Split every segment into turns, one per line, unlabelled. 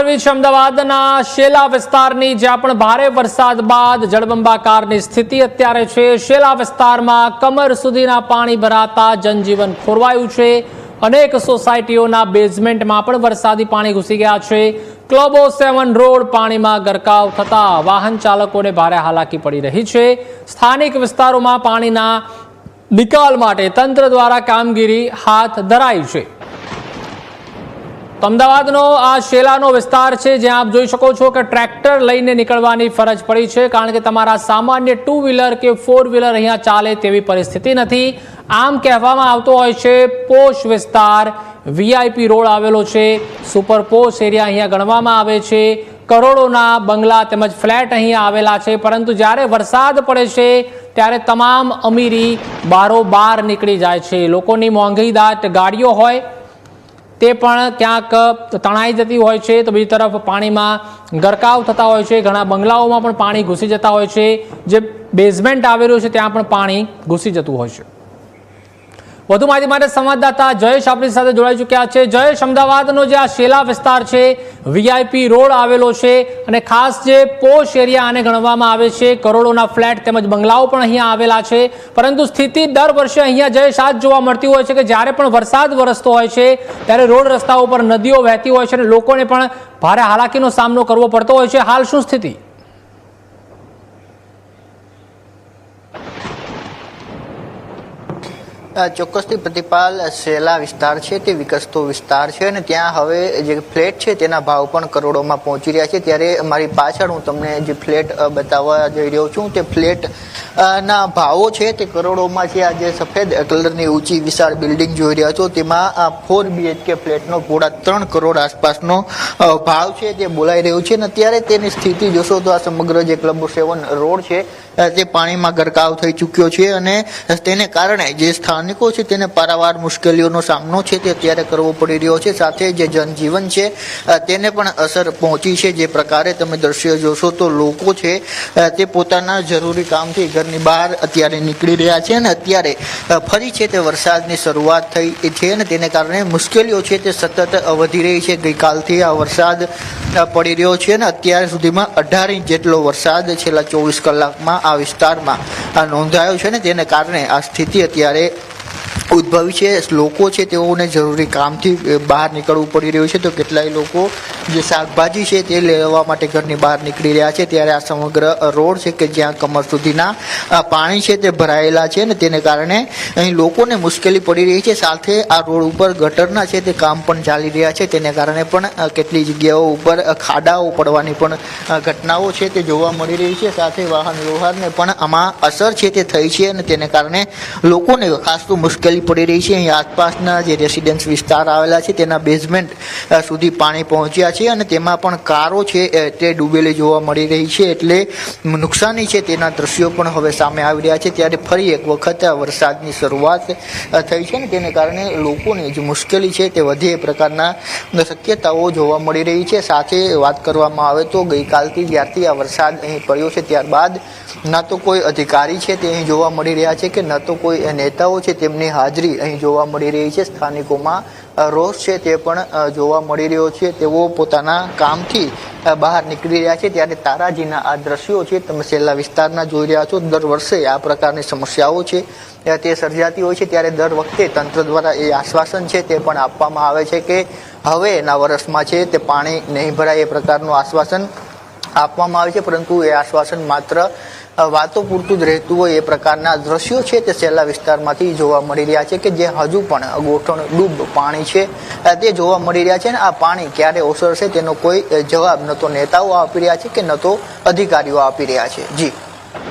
કરવી છે અમદાવાદના શેલા વિસ્તારની, જ્યાં પણ ભારે વરસાદ બાદ જળબંબાકારની સ્થિતિ અત્યારે છે। શેલા વિસ્તારમાં કમર સુધીના પાણી ભરાતા જનજીવન ખોરવાયું છે। અનેક સોસાયટીઓના બેઝમેન્ટમાં પણ વરસાદી પાણી ઘૂસી ગયા છે। ક્લબો 7 રોડ પાણીમાં ગરકાવ થતા વાહન ચાલકોને ભારે હાલાકી પડી રહી છે। સ્થાનિક વિસ્તારોમાં પાણીના નિકાલ માટે તંત્ર દ્વારા કામગીરી હાથ ધરાઈ છે। તો અમદાવાદનો આ શેલાનો વિસ્તાર છે, જ્યાં આપ જોઈ શકો છો કે ટ્રેક્ટર લઈને નીકળવાની ફરજ પડી છે, કારણ કે તમારા સામાન્ય 2 વ્હીલર કે 4 વ્હીલર અહીંયા ચાલે તેવી પરિસ્થિતિ નથી। આમ કહેવામાં આવતો હોય છે પોશ વિસ્તાર, વીઆઈપી રોડ આવેલો છે, સુપર પોશ એરિયા અહીંયા ગણવામાં આવે છે। કરોડોના બંગલા તેમજ ફ્લેટ અહીંયા આવેલા છે, પરંતુ જ્યારે વરસાદ પડે છે ત્યારે તમામ અમીરી બારોબાર નીકળી જાય છે। લોકોની મોંઘીદાટ ગાડીઓ હોય તે પણ ક્યાંક તણાઈ જતી હોય છે, તો બીજી તરફ પાણીમાં ગરકાવ થતા હોય છે। ઘણા બંગલાઓમાં પણ પાણી ઘૂસી જતા હોય છે, જે બેઝમેન્ટ આવેલું છે ત્યાં પણ પાણી ઘૂસી જતું હોય છે। વધુ માહિતી માટે સંવાદદાતા જયેશ આપણી સાથે જોડાઈ ચૂક્યા છે। જયેશ, અમદાવાદનો જે આ શેલા વિસ્તાર છે, વીઆઈપી રોડ આવેલો છે અને ખાસ જે પોશ એરિયા આને ગણવામાં આવે છે, કરોડોના ફ્લેટ તેમજ બંગલાઓ પણ અહીંયા આવેલા છે, પરંતુ સ્થિતિ દર વર્ષે અહીંયા જયેશ આ જ જોવા મળતી હોય છે કે જ્યારે પણ વરસાદ વરસતો હોય છે ત્યારે રોડ રસ્તાઓ પર નદીઓ વહેતી હોય છે અને લોકોને પણ ભારે હાલાકીનો સામનો કરવો પડતો હોય છે। હાલ શું સ્થિતિ?
ચોક્કસથી પ્રતિપાલ, શેલા વિસ્તાર છે તે વિકસતો વિસ્તાર છે અને ત્યાં હવે જે ફ્લેટ છે તેના ભાવ પણ કરોડોમાં પહોંચી રહ્યા છે। ત્યારે મારી પાછળ હું તમને જે ફ્લેટ બતાવવા જઈ રહ્યો છું, તે ફ્લેટ ના ભાવો છે તે કરોડોમાં છે। આ જે સફેદ કલરની ઊંચી વિશાળ બિલ્ડિંગ જોઈ રહ્યા છો તેમાં 4 BHK ફ્લેટનો 3.5 કરોડ આસપાસનો ભાવ છે તે બોલાઈ રહ્યો છે અને અત્યારે તેની સ્થિતિ જોશો તો આ સમગ્ર જે ક્લબ 7 રોડ છે તે પાણીમાં ગરકાવ થઈ ચૂક્યો છે અને તેને કારણે જે સ્થાનિકો છે તેને પારાવાર મુશ્કેલીઓનો સામનો છે તે અત્યારે કરવો પડી રહ્યો છે। સાથે જે જનજીવન છે તેને પણ અસર પહોંચી છે। જે પ્રકારે તમે દ્રશ્ય જોશો તો લોકો છે તે પોતાના જરૂરી કામથી ઘરની બહાર અત્યારે નીકળી રહ્યા છે અને અત્યારે ફરી છે તે વરસાદની શરૂઆત થઈ છે અને તેને કારણે મુશ્કેલીઓ છે તે સતત વધી રહી છે। ગઈકાલથી આ વરસાદ પડી રહ્યો છે અને અત્યાર સુધીમાં 18 ઇંચ જેટલો વરસાદ છેલ્લા 24 કલાકમાં આ વિસ્તારમાં નોંધાયો છે ને તેને કારણે આ સ્થિતિ અત્યારે ઉદ્ભવી છે। લોકો છે તેઓને જરૂરી કામથી બહાર નીકળવું પડી રહ્યું છે, તો કેટલાય લોકો જે શાકભાજી છે તે લેવા માટે ઘરની બહાર નીકળી રહ્યા છે। ત્યારે આ સમગ્ર રોડ છે કે જ્યાં કમર સુધીના પાણી છે તે ભરાયેલા છે અને તેને કારણે અહીં લોકોને મુશ્કેલી પડી રહી છે। સાથે આ રોડ ઉપર ગટરના છે તે કામ પણ ચાલી રહ્યા છે, તેને કારણે પણ કેટલી જગ્યાઓ ઉપર ખાડાઓ પડવાની પણ ઘટનાઓ છે તે જોવા મળી રહી છે। સાથે વાહન વ્યવહારને પણ આમાં અસર છે તે થઈ છે અને તેને કારણે લોકોને ખાસ તો મુશ્કેલી પડી રહી છે। અહીં આસપાસના જે રેસિડેન્સ વિસ્તાર આવેલા છે તેના બેઝમેન્ટ સુધી પાણી પહોંચ્યા છે અને તેમાં પણ કારો છે તે ડૂબેલી જોવા મળી રહી છે, એટલે નુકસાની છે તેના દ્રશ્યો પણ હવે સામે આવી રહ્યા છે। ત્યારે ફરી એક વખત વરસાદની શરૂઆત થઈ છે ને તેને કારણે લોકોની જે મુશ્કેલી છે તે વધે એ પ્રકારના શક્યતાઓ જોવા મળી રહી છે। સાથે વાત કરવામાં આવે તો ગઈકાલથી જ્યારથી આ વરસાદ અહીં પડ્યો છે ત્યારબાદ ન તો કોઈ અધિકારી છે તે અહીં જોવા મળી રહ્યા છે કે ન તો કોઈ નેતાઓ છે તેમની હાજરી અહીં જોવા મળી રહી છે। સ્થાનિકોમાં રોષ છે તે પણ જોવા મળી રહ્યો છે, તેઓ પોતાના કામથી બહાર નીકળી રહ્યા છે। ત્યારે તારાજીના આ દ્રશ્યો છે તમે શેલા વિસ્તારના જોઈ રહ્યા છો। દર વર્ષે આ પ્રકારની સમસ્યાઓ છે તે સર્જાતી હોય છે, ત્યારે દર વખતે તંત્ર દ્વારા એ આશ્વાસન છે તે પણ આપવામાં આવે છે કે હવેના વર્ષમાં છે તે પાણી નહીં ભરાય એ પ્રકારનું આશ્વાસન આપવામાં આવે છે, પરંતુ એ આશ્વાસન માત્ર વાતો પૂરતું જ રહેતું હોય એ પ્રકારના દ્રશ્યો છે તે શેલા વિસ્તારમાંથી જોવા મળી રહ્યા છે કે જે હજુ પણ ગોઠણ ડૂબ પાણી છે તે જોવા મળી રહ્યા છે અને આ પાણી ક્યારે ઓસરશે તેનો કોઈ જવાબ ન તો નેતાઓ આપી રહ્યા છે કે ન તો અધિકારીઓ આપી રહ્યા છે।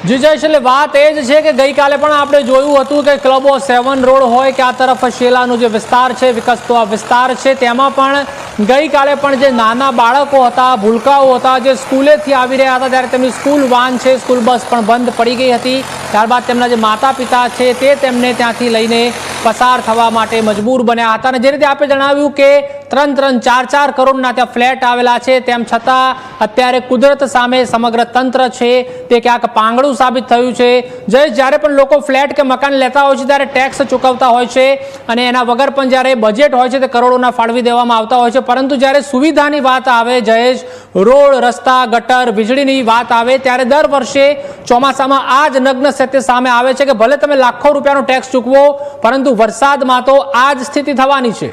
જી
જયેશ, એટલે વાત એ જ છે કે ગઈકાલે પણ આપણે જોયું હતું કે ક્લબો 7 રોડ હોય કે આ તરફ શેલાનો જે વિસ્તાર છે, વિકસતો આ વિસ્તાર છે, તેમાં પણ ગઈકાલે પણ જે નાના બાળકો હતા, ભૂલકાઓ હતા, જે સ્કૂલેથી આવી રહ્યા હતા ત્યારે તેમની સ્કૂલ વાન છે, સ્કૂલ બસ પણ બંધ પડી ગઈ હતી। ત્યારબાદ તેમના જે માતા પિતા છે તે તેમને ત્યાંથી લઈને પસાર થવા માટે મજબૂર બન્યા હતા અને જે રીતે આપણે જણાવ્યું કે 3-4 કરોડના ત્યાં ફ્લેટ આવેલા છે, તેમ છતાં અત્યારે કુદરત સામે સમગ્ર તંત્ર છે તે ક્યાંક પાંગળું સાબિત થયું છે। જ્યારે પણ લોકો ફ્લેટ કે મકાન લેતા હોય છે ત્યારે ટેક્સ ચૂકવતા હોય છે અને એના વગર પણ જ્યારે બજેટ હોય છે તે કરોડોના ફાળવી દેવામાં આવતા હોય છે, પરંતુ જ્યારે સુવિધાની વાત આવે જયેશ, રોડ, રસ્તા, ગટર, વીજળીની વાત આવે ત્યારે દર વર્ષે ચોમાસામાં આ જ નગ્ન સત્ય સામે આવે છે કે ભલે તમે લાખો રૂપિયાનો ટેક્સ ચૂકવો પરંતુ વરસાદમાં તો આ જ સ્થિતિ થવાની છે.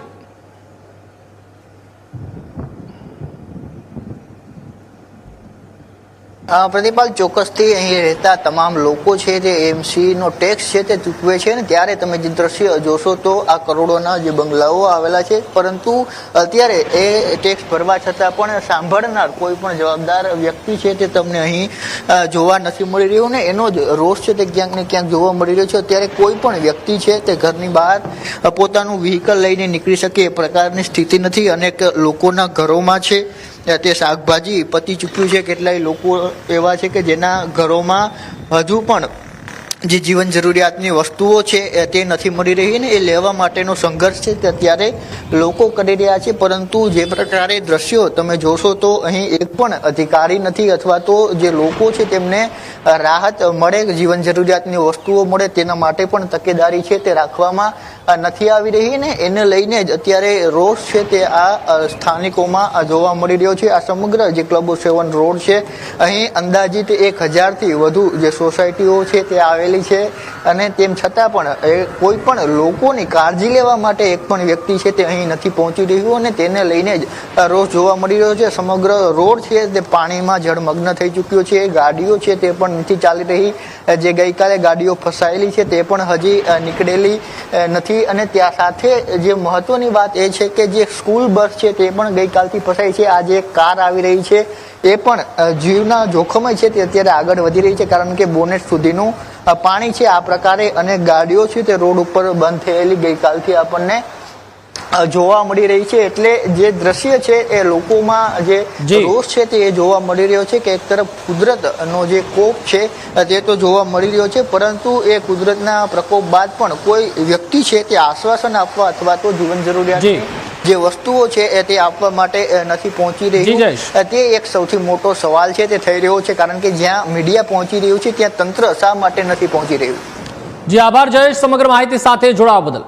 પ્રતિપાલ, ચોક્કસથી અહીં રહેતા તમામ લોકો છે તે એમસી નો ટેક્સ છે તે ચૂકવે છે ને ત્યારે તમે જે દ્રશ્ય જોશો તો આ કરોડોના જે બંગલાઓ આવેલા છે, પરંતુ અત્યારે એ ટેક્સ ભરવા છતાં પણ સાંભળનાર કોઈ પણ જવાબદાર વ્યક્તિ છે તે તમને અહીં જોવા નથી મળી રહ્યું ને એનો જ રોષ છે તે ક્યાંક ને ક્યાંક જોવા મળી રહ્યો છે. અત્યારે કોઈ પણ વ્યક્તિ છે તે ઘરની બહાર પોતાનું વ્હીકલ લઈને નીકળી શકે એ પ્રકારની સ્થિતિ નથી. અનેક લોકોના ઘરોમાં છે તે શાકભાજી પતી ચૂક્યું છે. કેટલાય લોકો એવા છે કે જેના ઘરોમાં હજુ પણ જે જીવન જરૂરિયાતની વસ્તુઓ છે તે નથી મળી રહી ને એ લેવા માટેનો સંઘર્ષ છે તે અત્યારે લોકો કરી રહ્યા છે. પરંતુ જે પ્રકારે દ્રશ્યો તમે જોશો તો અહીં એક પણ અધિકારી નથી અથવા તો જે લોકો છે તેમને રાહત મળે, જીવન જરૂરિયાતની વસ્તુઓ મળે તેના માટે પણ તકેદારી છે તે રાખવામાં નથી આવી રહી ને એને લઈને જ અત્યારે રોષ છે તે આ સ્થાનિકોમાં જોવા મળી રહ્યો છે. આ સમગ્ર જે ક્લબ 7 રોડ છે અહીં અંદાજિત 1000થી વધુ જે સોસાયટીઓ છે તે આવેલી છે અને તેમ છતાં પણ કોઈ પણ લોકોની કાળજી લેવા માટે એક પણ વ્યક્તિ છે તે અહીં નથી પહોંચી રહ્યું અને તેને લઈને જ રોષ જોવા મળી રહ્યો છે. સમગ્ર રોડ છે તે પાણીમાં જળમગ્ન થઈ ચૂક્યો છે. ગાડીઓ છે તે પણ નથી ચાલી રહી. જે ગઈકાલે ગાડીઓ ફસાયેલી છે તે પણ હજી નીકળેલી નથી. અને ત્યાં સાથે જે મહત્વની વાત એ છે કે જે સ્કૂલ બસ છે તે પણ ગઈકાલથી ફસાઈ છે. આજે એક કાર આવી રહી છે એ પણ જીવના જોખમે છે તે અત્યારે આગળ વધી રહી છે, કારણ કે બોનેટ સુધીનું પાણી છે. આ પ્રકારે અનેક ગાડીઓ છે તે રોડ ઉપર બંધ થયેલી ગઈકાલથી આપણને જોવા મળી રહી છે. એટલે જે દ્રશ્ય છે એ લોકોમાં જે રોષ છે તે એ જોવા મળી રહ્યો છે કે એક તરફ કુદરતનો જે કોપ છે તે તો જોવા મળી રહ્યો છે, પરંતુ એ કુદરતના પ્રકોપ બાદ પણ કોઈ વ્યક્તિ છે તે આશ્વાસન આપવા અથવા તો જીવન જરૂરિયાતની જે વસ્તુઓ છે તે આપવા માટે નથી પહોંચી રહી. તે એક સૌથી મોટો સવાલ છે તે થઈ રહ્યો છે, કારણ કે જ્યાં મીડિયા પહોંચી રહ્યું છે ત્યાં તંત્ર શા માટે નથી પહોંચી રહ્યું.
જી આભાર જયેશ સમગ્ર માહિતી સાથે જોડાવા બદલ.